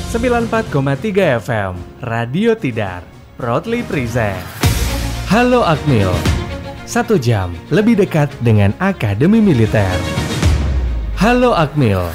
94,3 FM Radio Tidar proudly present Halo Akmil, 1 jam lebih dekat dengan Akademi Militer. Halo Akmil.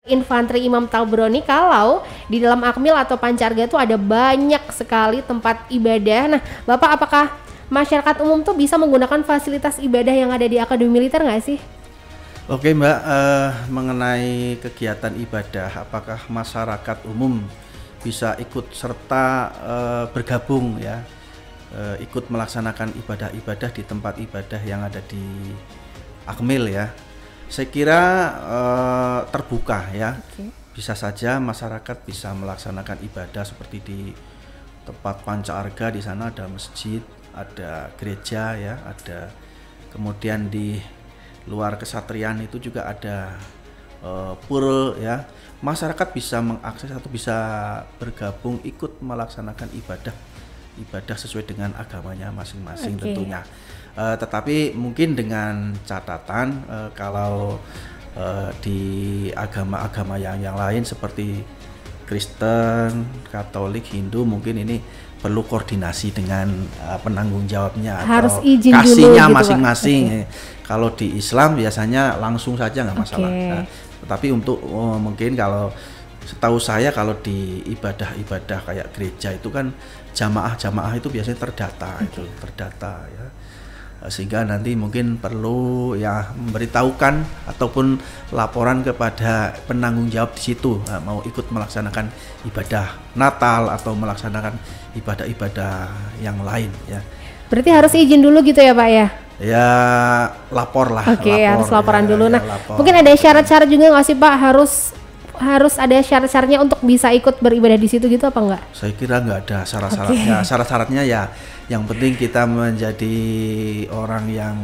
Infanteri Imam Tabrani kalau di dalam Akmil atau Pancarga itu ada banyak sekali tempat ibadah. Nah, Bapak, apakah masyarakat umum tuh bisa menggunakan fasilitas ibadah yang ada di Akademi Militer nggak sih? Oke Mbak, mengenai kegiatan ibadah, apakah masyarakat umum bisa ikut serta bergabung ya, ikut melaksanakan ibadah-ibadah di tempat ibadah yang ada di Akmil ya? Saya kira terbuka ya. Bisa saja masyarakat bisa melaksanakan ibadah seperti di tempat Pancarga, di sana ada masjid, ada gereja ya, ada kemudian di luar kesatrian itu juga ada pura ya. Masyarakat bisa mengakses atau bisa bergabung ikut melaksanakan ibadah sesuai dengan agamanya masing-masing tentunya. Tetapi mungkin dengan catatan kalau di agama-agama yang lain seperti Kristen, Katolik, Hindu mungkin ini perlu koordinasi dengan penanggung jawabnya Harus atau izin kasihnya dulu gitu, masing-masing. Kalau di Islam biasanya langsung saja nggak masalah. Nah, tetapi untuk mungkin kalau setahu saya kalau di ibadah-ibadah kayak gereja itu kan jamaah itu biasanya terdata ya. Sehingga nanti mungkin perlu ya memberitahukan ataupun laporan kepada penanggung jawab di situ mau ikut melaksanakan ibadah Natal atau melaksanakan ibadah-ibadah yang lain ya. Berarti harus izin dulu gitu ya Pak ya? Ya lapor lah. Harus laporan ya, dulu. Nah, lapor. mungkin ada syarat-syarat juga nggak sih Pak? Harus ada syarat-syaratnya untuk bisa ikut beribadah di situ gitu apa enggak? Saya kira nggak ada syarat-syaratnya. Syarat-syaratnya ya yang penting kita menjadi orang yang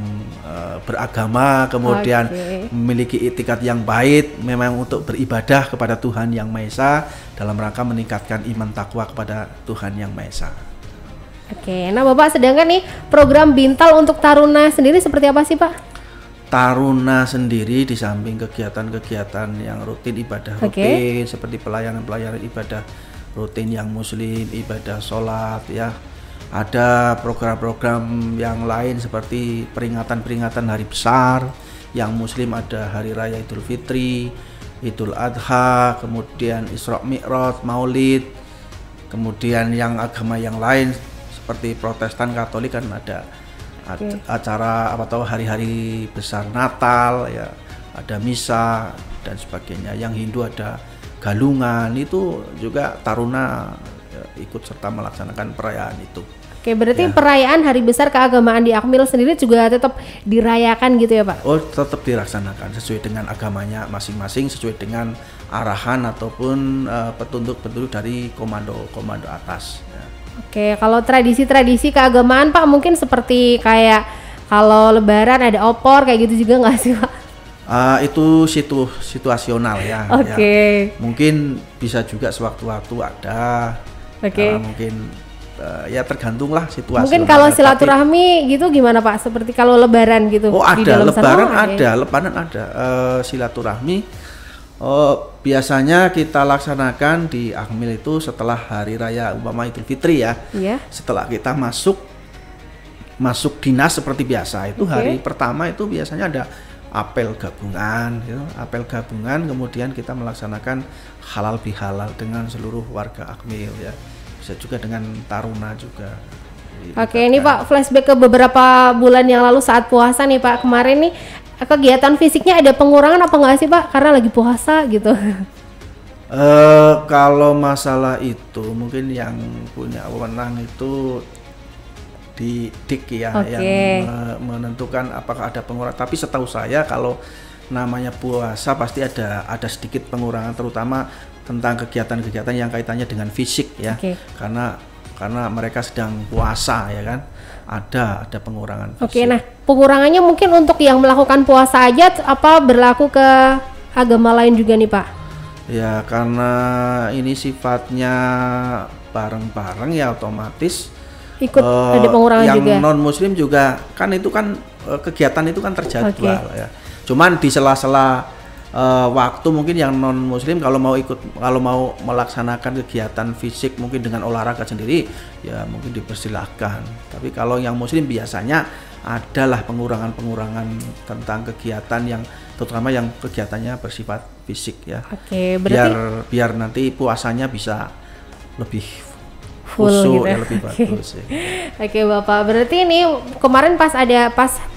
beragama, kemudian memiliki itikat yang baik memang untuk beribadah kepada Tuhan Yang Maha Esa dalam rangka meningkatkan iman takwa kepada Tuhan Yang Maha Esa. Nah Bapak, sedangkan nih program Bintal untuk Taruna sendiri seperti apa sih Pak? Taruna sendiri di samping kegiatan-kegiatan yang rutin, ibadah rutin seperti pelayanan-pelayanan ibadah rutin yang muslim, ibadah sholat ya. Ada program-program yang lain seperti peringatan-peringatan hari besar. Yang muslim ada hari raya Idul Fitri, Idul Adha, kemudian Isra Mi'raj, Maulid. Kemudian yang agama yang lain seperti Protestan, Katolik kan ada acara atau hari-hari besar Natal ya, ada misa dan sebagainya. Yang Hindu ada galungan, itu juga Taruna ya, ikut serta melaksanakan perayaan itu. Berarti perayaan hari besar keagamaan di Akmil sendiri juga tetap dirayakan gitu ya Pak? Oh, tetap dilaksanakan sesuai dengan agamanya masing-masing, sesuai dengan arahan ataupun petunjuk-petunjuk dari komando atas ya. Kalau tradisi-tradisi keagamaan Pak mungkin seperti kayak kalau Lebaran ada opor kayak gitu juga nggak sih Pak? Itu situasional ya. Ya. Mungkin bisa juga sewaktu-waktu ada. Mungkin ya tergantung lah situasi. Mungkin kalau silaturahmi gitu gimana Pak? Seperti kalau Lebaran gitu? Oh ada, Lebaran ada, silaturahmi. Biasanya kita laksanakan di Akmil itu setelah hari raya umpama Idul Fitri ya. Setelah kita masuk dinas seperti biasa itu hari pertama itu biasanya ada apel gabungan gitu. Apel gabungan, kemudian kita melaksanakan halal bihalal dengan seluruh warga Akmil ya. Bisa juga dengan Taruna juga. Ini Pak, flashback ke beberapa bulan yang lalu saat puasa nih Pak. Kemarin nih kegiatan fisiknya ada pengurangan apa enggak sih Pak? Karena lagi puasa gitu. Kalau masalah itu mungkin yang punya wewenang itu di DIK ya, Oke. yang menentukan apakah ada pengurangan. Tapi setahu saya kalau namanya puasa pasti ada sedikit pengurangan, terutama tentang kegiatan-kegiatan yang kaitannya dengan fisik ya. Oke. Karena mereka sedang puasa ya kan, ada pengurangan fisik. Oke, nah pengurangannya mungkin untuk yang melakukan puasa aja apa berlaku ke agama lain juga nih Pak? Ya karena ini sifatnya bareng-bareng ya otomatis Ikut ada pengurangan yang juga. Yang non muslim juga kan itu kan kegiatan itu kan terjadwal ya. Cuman di sela-sela waktu mungkin yang non muslim kalau mau melaksanakan kegiatan fisik mungkin dengan olahraga sendiri ya mungkin dipersilahkan. Tapi kalau yang muslim biasanya adalah pengurangan tentang kegiatan yang terutama yang kegiatannya bersifat fisik ya. Oke, berarti biar nanti puasanya bisa lebih full khusyuk, gitu ya lebih bagus ya. Oke Bapak, berarti ini kemarin pas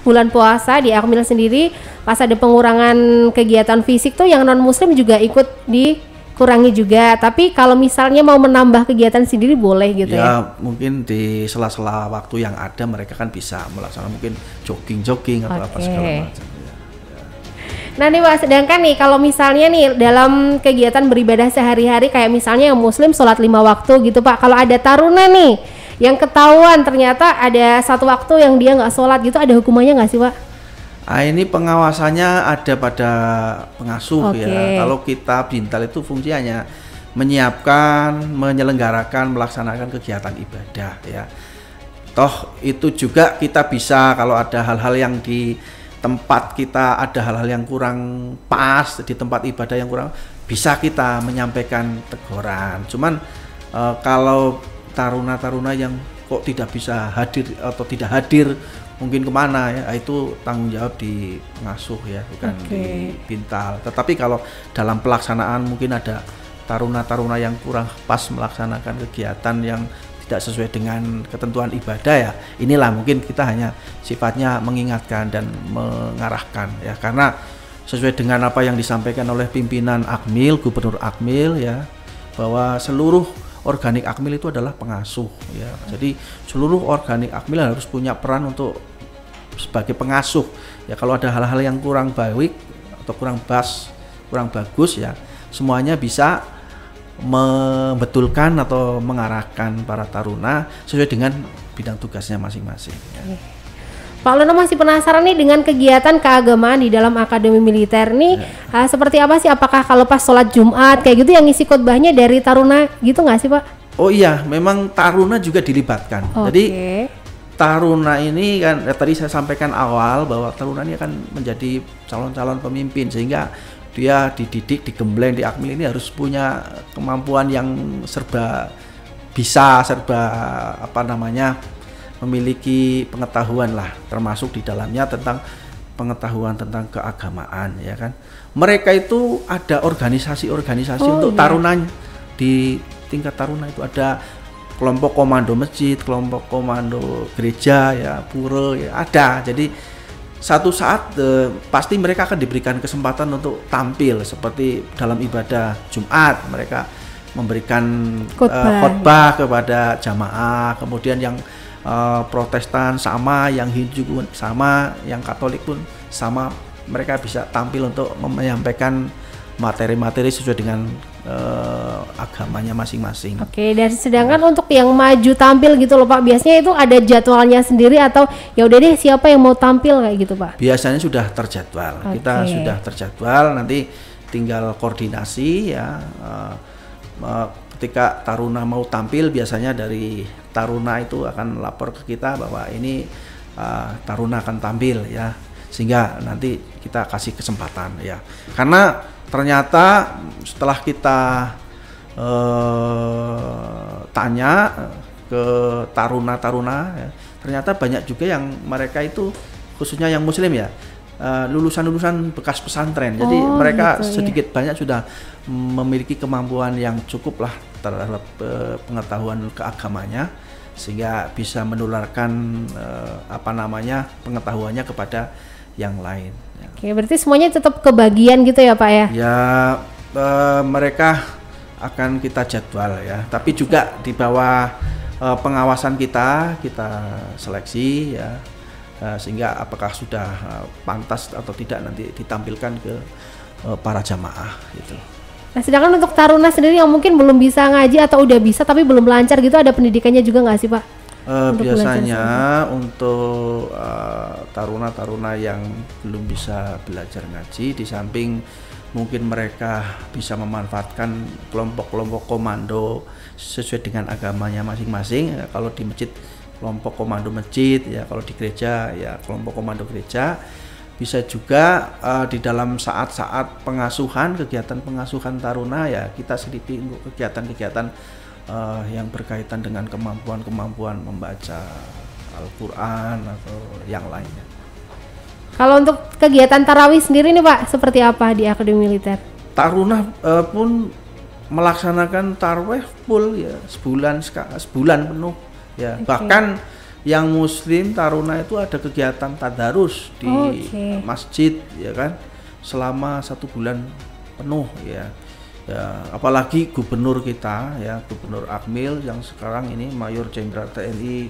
bulan puasa di Akmil sendiri pas ada pengurangan kegiatan fisik tuh yang non muslim juga ikut dikurangi juga. Tapi kalau misalnya mau menambah kegiatan sendiri boleh gitu ya? Ya mungkin di sela-sela waktu yang ada mereka kan bisa melaksanakan mungkin jogging atau apa segala macam ya. Nah nih Pak, sedangkan nih kalau misalnya nih dalam kegiatan beribadah sehari-hari kayak misalnya yang muslim sholat 5 waktu gitu Pak, kalau ada taruna nih yang ketahuan ternyata ada satu waktu yang dia nggak sholat gitu, ada hukumannya nggak sih Pak? Nah, ini pengawasannya ada pada pengasuh ya. Kalau kita bintal itu fungsinya menyiapkan, menyelenggarakan, melaksanakan kegiatan ibadah ya. Toh itu juga kita bisa kalau ada hal-hal yang di tempat kita ada hal-hal yang kurang pas di tempat ibadah yang kurang, bisa kita menyampaikan teguran. Cuman kalau taruna-taruna yang kok tidak bisa hadir atau tidak hadir mungkin kemana ya, itu tanggung jawab di pengasuh ya, bukan di bintal. Tetapi kalau dalam pelaksanaan mungkin ada taruna-taruna yang kurang pas melaksanakan kegiatan yang tidak sesuai dengan ketentuan ibadah ya, inilah mungkin kita hanya sifatnya mengingatkan dan mengarahkan ya, karena sesuai dengan apa yang disampaikan oleh pimpinan Akmil, Gubernur Akmil ya, bahwa seluruh organik Akmil itu adalah pengasuh ya. Jadi seluruh organik Akmil harus punya peran untuk sebagai pengasuh ya. Kalau ada hal-hal yang kurang baik atau kurang bagus ya, semuanya bisa membetulkan atau mengarahkan para taruna sesuai dengan bidang tugasnya masing-masing ya. Pak Lono masih penasaran nih dengan kegiatan keagamaan di dalam Akademi Militer nih seperti apa sih? Apakah kalau pas sholat Jumat kayak gitu yang ngisi khotbahnya dari taruna gitu nggak sih Pak? Oh iya, memang taruna juga dilibatkan. Jadi taruna ini kan tadi saya sampaikan awal bahwa taruna ini akan menjadi calon-calon pemimpin, sehingga dia dididik, digembleng di Akmil ini harus punya kemampuan yang serba bisa, memiliki pengetahuan lah, termasuk di dalamnya tentang pengetahuan tentang keagamaan ya kan. Mereka itu ada organisasi-organisasi untuk tarunanya. Di tingkat taruna itu ada kelompok komando masjid, kelompok komando gereja ya, pura ya, ada. Jadi satu saat pasti mereka akan diberikan kesempatan untuk tampil seperti dalam ibadah Jumat, mereka memberikan khotbah kepada jamaah, kemudian yang Protestan sama, yang Hindu pun sama, yang Katolik pun sama, mereka bisa tampil untuk menyampaikan materi-materi sesuai dengan agamanya masing-masing. Oke, dan sedangkan untuk yang maju tampil gitu loh Pak, biasanya itu ada jadwalnya sendiri atau ya udah deh siapa yang mau tampil kayak gitu Pak? Biasanya sudah terjadwal. Kita sudah terjadwal, nanti tinggal koordinasi ya. Ketika taruna mau tampil, biasanya dari taruna itu akan lapor ke kita bahwa ini taruna akan tampil ya, sehingga nanti kita kasih kesempatan ya. Karena ternyata setelah kita tanya ke taruna-taruna ya, ternyata banyak juga yang mereka itu khususnya yang muslim ya, lulusan-lulusan bekas pesantren. Jadi mereka gitu, sedikit banyak sudah memiliki kemampuan yang cukup lah terhadap pengetahuan keagamanya, sehingga bisa menularkan pengetahuannya kepada yang lain. Oke, berarti semuanya tetap kebagian gitu ya Pak ya? Ya, mereka akan kita jadwal ya, tapi juga di bawah pengawasan kita seleksi ya, sehingga apakah sudah pantas atau tidak nanti ditampilkan ke para jamaah gitu. Nah, sedangkan untuk taruna sendiri yang mungkin belum bisa ngaji atau udah bisa tapi belum lancar gitu, ada pendidikannya juga nggak sih Pak? Biasanya untuk taruna-taruna yang belum bisa belajar ngaji, di samping mungkin mereka bisa memanfaatkan kelompok-kelompok komando sesuai dengan agamanya masing-masing. Ya, kalau di masjid kelompok komando masjid, ya kalau di gereja ya kelompok komando gereja. Bisa juga di dalam saat-saat pengasuhan, kegiatan pengasuhan taruna ya kita selipi untuk kegiatan-kegiatan yang berkaitan dengan kemampuan membaca Al-Quran atau yang lainnya. Kalau untuk kegiatan tarawih sendiri nih Pak, seperti apa di Akademi Militer? Taruna pun melaksanakan tarawih full ya, sebulan penuh ya. Okay. Bahkan yang muslim taruna itu ada kegiatan tadarus di masjid ya kan, selama 1 bulan penuh ya. Ya, apalagi gubernur kita ya, Gubernur Akmil yang sekarang ini Mayor Jenderal TNI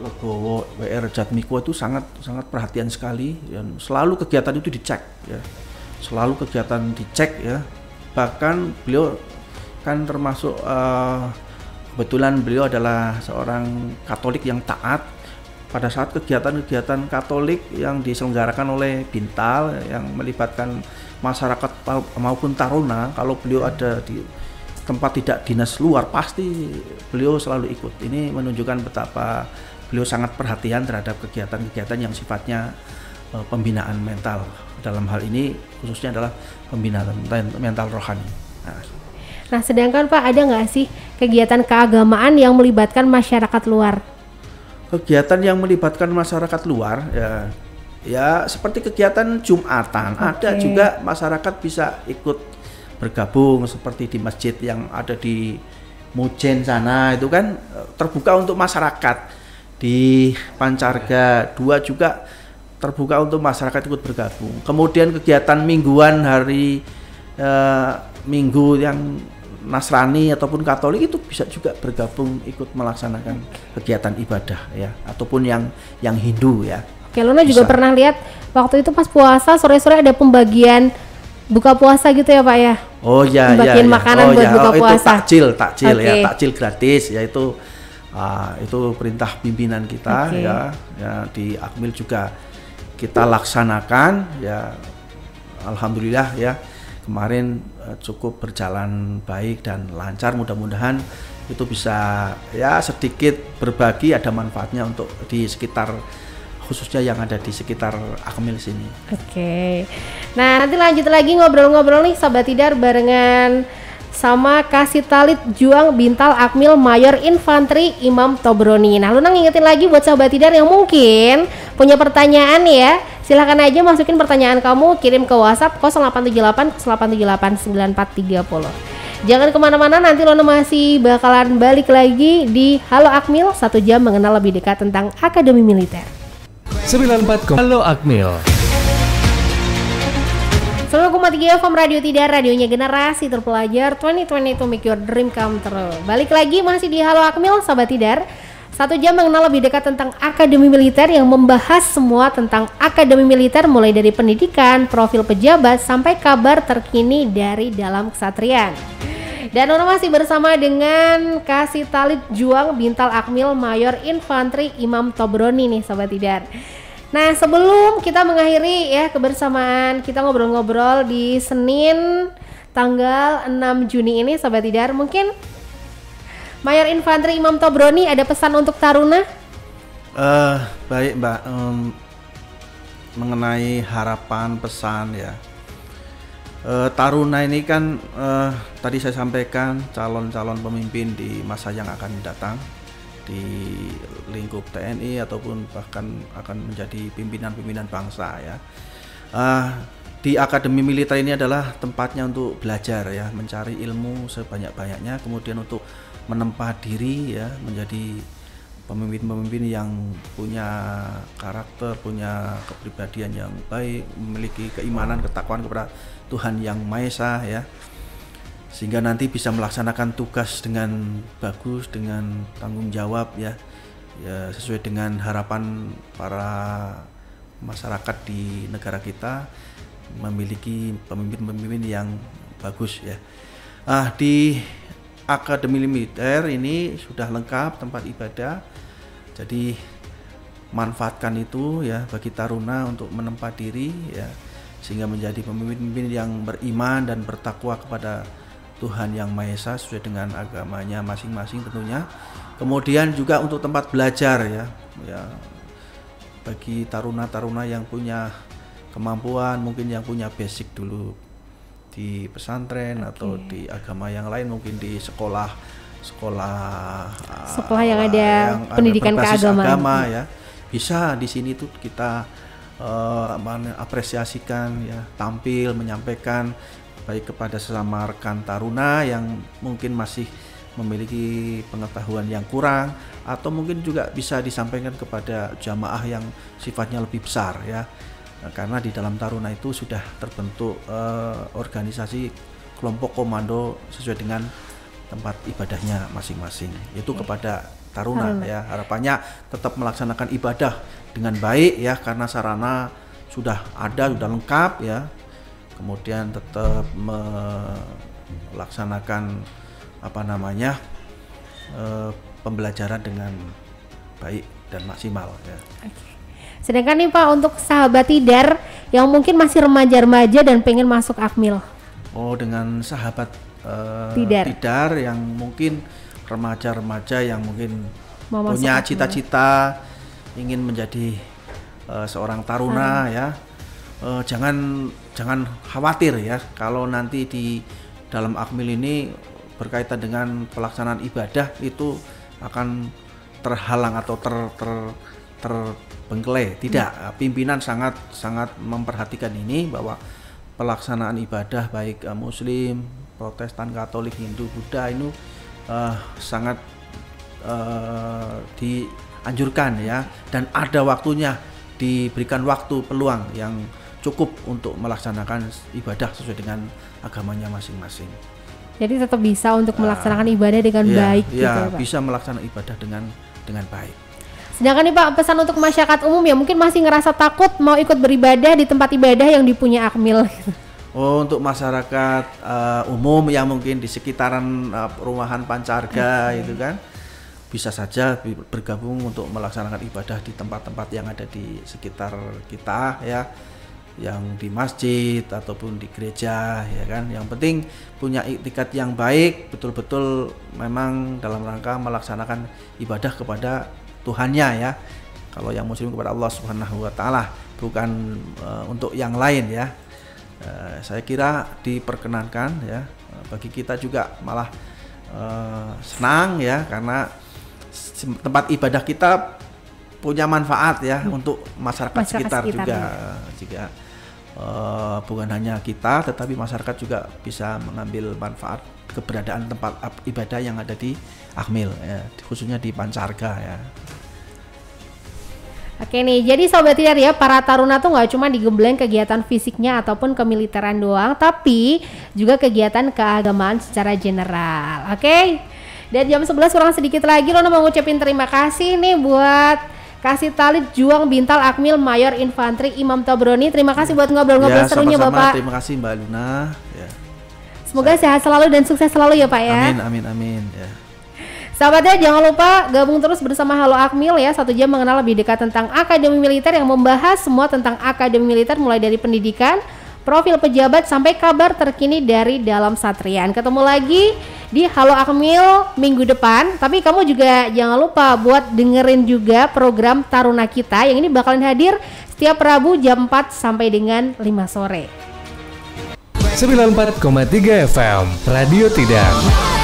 Legowo WR Jatmiko itu sangat perhatian sekali dan selalu kegiatan itu dicek ya, selalu kegiatan dicek ya. Bahkan beliau kan termasuk kebetulan beliau adalah seorang Katolik yang taat. Pada saat kegiatan-kegiatan Katolik yang diselenggarakan oleh Bintal yang melibatkan masyarakat maupun taruna, kalau beliau ada di tempat tidak dinas luar pasti beliau selalu ikut. Ini menunjukkan betapa beliau sangat perhatian terhadap kegiatan-kegiatan yang sifatnya pembinaan mental. Dalam hal ini khususnya adalah pembinaan mental rohani. Nah, sedangkan Pak, ada nggak sih kegiatan keagamaan yang melibatkan masyarakat luar? Kegiatan yang melibatkan masyarakat luar ya seperti kegiatan Jumatan. Ada juga masyarakat bisa ikut bergabung seperti di masjid yang ada di Mujen sana, itu kan terbuka untuk masyarakat. Di Pancarga 2 juga terbuka untuk masyarakat ikut bergabung. Kemudian kegiatan mingguan hari Minggu yang Nasrani ataupun Katolik itu bisa juga bergabung ikut melaksanakan kegiatan ibadah ya, ataupun yang Hindu ya. Oke, Luna juga pernah lihat waktu itu pas puasa sore-sore ada pembagian buka puasa gitu ya Pak ya? Oh ya, pembagian makanan buat buka puasa. Itu takjil ya, takjil gratis ya, itu perintah pimpinan kita ya di Akmil juga kita laksanakan ya, alhamdulillah ya. Kemarin cukup berjalan baik dan lancar, mudah-mudahan itu bisa ya sedikit berbagi, ada manfaatnya untuk di sekitar, khususnya yang ada di sekitar Akmil sini. Oke. Nah, nanti lanjut lagi ngobrol-ngobrol nih Sobat Tidar barengan sama Kasih Talid Juang Bintal Akmil Mayor Infanteri Imam Tobroni. Nah, Luna ngingetin lagi buat Sobat Tidar yang mungkin punya pertanyaan ya, silahkan aja masukin pertanyaan kamu, kirim ke WhatsApp 0878 0878 9430. Jangan kemana-mana, nanti Luna masih bakalan balik lagi di Halo Akmil, 1 jam mengenal lebih dekat tentang Akademi Militer. 94 Halo Akmil. 1,3 FM Radio Tidar, radionya generasi terpelajar, 2022 make your dream come true. Balik lagi masih di Halo Akmil, Sobat Tidar. 1 jam mengenal lebih dekat tentang Akademi Militer yang membahas semua tentang Akademi Militer, mulai dari pendidikan, profil pejabat, sampai kabar terkini dari dalam kesatrian. Dan Nona masih bersama dengan Kasih Talid Juang Bintal Akmil Mayor Infanteri Imam Tobroni nih Sobat Tidar. Nah, sebelum kita mengakhiri ya kebersamaan kita ngobrol-ngobrol di Senin tanggal 6 Juni ini Sobat Tidar, mungkin Mayor Infanteri Imam Tobroni ada pesan untuk taruna? Baik Mbak, mengenai harapan pesan ya, taruna ini kan tadi saya sampaikan calon-calon pemimpin di masa yang akan datang di lingkup TNI ataupun bahkan akan menjadi pimpinan-pimpinan bangsa ya. Di Akademi Militer ini adalah tempatnya untuk belajar ya, mencari ilmu sebanyak-banyaknya, kemudian untuk menempa diri ya, menjadi pemimpin-pemimpin yang punya karakter, punya kepribadian yang baik, memiliki keimanan, ketakwaan kepada Tuhan Yang Maha Esa ya. sehingga nanti bisa melaksanakan tugas dengan bagus, dengan tanggung jawab ya sesuai dengan harapan para masyarakat di negara kita, memiliki pemimpin-pemimpin yang bagus ya. Di Akademi Militer ini sudah lengkap tempat ibadah, jadi manfaatkan itu ya bagi taruna untuk menempa diri ya, sehingga menjadi pemimpin-pemimpin yang beriman dan bertakwa kepada Tuhan Yang Maha Esa sesuai dengan agamanya masing-masing tentunya. Kemudian juga untuk tempat belajar ya bagi taruna-taruna yang punya kemampuan, mungkin yang punya basic dulu di pesantren atau di agama yang lain, mungkin di sekolah yang ada pendidikan keagamaan agama ya, bisa di sini tuh kita apresiasikan ya, tampil menyampaikan baik kepada sesama rekan taruna yang mungkin masih memiliki pengetahuan yang kurang, atau mungkin juga bisa disampaikan kepada jamaah yang sifatnya lebih besar ya. Karena di dalam taruna itu sudah terbentuk organisasi kelompok komando sesuai dengan tempat ibadahnya masing-masing. Itu kepada taruna ya, harapannya tetap melaksanakan ibadah dengan baik ya, karena sarana sudah ada, sudah lengkap ya. Kemudian tetap melaksanakan pembelajaran dengan baik dan maksimal ya. Sedangkan nih Pak, untuk sahabat Tidar yang mungkin masih remaja-remaja dan pengen masuk Akmil. Dengan sahabat Tidar yang mungkin remaja-remaja yang mungkin punya cita-cita ingin menjadi seorang taruna ya, jangan khawatir ya kalau nanti di dalam Akmil ini berkaitan dengan pelaksanaan ibadah itu akan terhalang atau terbengkelai. Tidak, pimpinan sangat memperhatikan ini, bahwa pelaksanaan ibadah baik Muslim, Protestan, Katolik, Hindu, Buddha itu sangat dianjurkan ya, dan ada waktunya, diberikan waktu peluang yang cukup untuk melaksanakan ibadah sesuai dengan agamanya masing-masing. Jadi tetap bisa untuk melaksanakan ibadah dengan baik gitu ya Pak? Bisa melaksanakan ibadah dengan baik. Sedangkan nih Pak, pesan untuk masyarakat umum yang mungkin masih ngerasa takut mau ikut beribadah di tempat ibadah yang dipunya Akmil. Untuk masyarakat umum yang mungkin di sekitaran perumahan Pancarga itu kan, bisa saja bergabung untuk melaksanakan ibadah di tempat-tempat yang ada di sekitar kita ya, yang di masjid ataupun di gereja ya kan. Yang penting punya iktikad yang baik, betul-betul memang dalam rangka melaksanakan ibadah kepada Tuhannya ya. Kalau yang Muslim kepada Allah Subhanahu wa taala, bukan untuk yang lain ya. Saya kira diperkenankan ya. Bagi kita juga malah senang ya, karena tempat ibadah kita punya manfaat ya untuk masyarakat sekitar juga. Jika bukan hanya kita, tetapi masyarakat juga bisa mengambil manfaat keberadaan tempat ibadah yang ada di Akmil ya, khususnya di Pancarga ya. Oke nih, jadi Sobat Tidar ya, para taruna tuh nggak cuma digembleng kegiatan fisiknya ataupun kemiliteran doang, tapi juga kegiatan keagamaan secara general. Oke, dan jam 11 kurang sedikit lagi, Lono mau ngucapin terima kasih nih buat Kasih Talid Juang Bintal Akmil Mayor Infantri Imam Tobroni. Terima kasih buat ngobrol-ngobrol serunya sama-sama. Bapak. Terima kasih Mbak Luna ya. Semoga sehat selalu dan sukses selalu ya Pak ya. Amin ya. Sahabatnya jangan lupa gabung terus bersama Halo Akmil ya, 1 jam mengenal lebih dekat tentang Akademi Militer yang membahas semua tentang Akademi Militer, mulai dari pendidikan, profil pejabat, sampai kabar terkini dari dalam Satrian. Ketemu lagi di Halo Akmil minggu depan, tapi kamu juga jangan lupa buat dengerin juga program Taruna Kita yang ini bakalan hadir setiap Rabu jam 4 sampai dengan 5 sore. 94,3 FM Radio Tidar.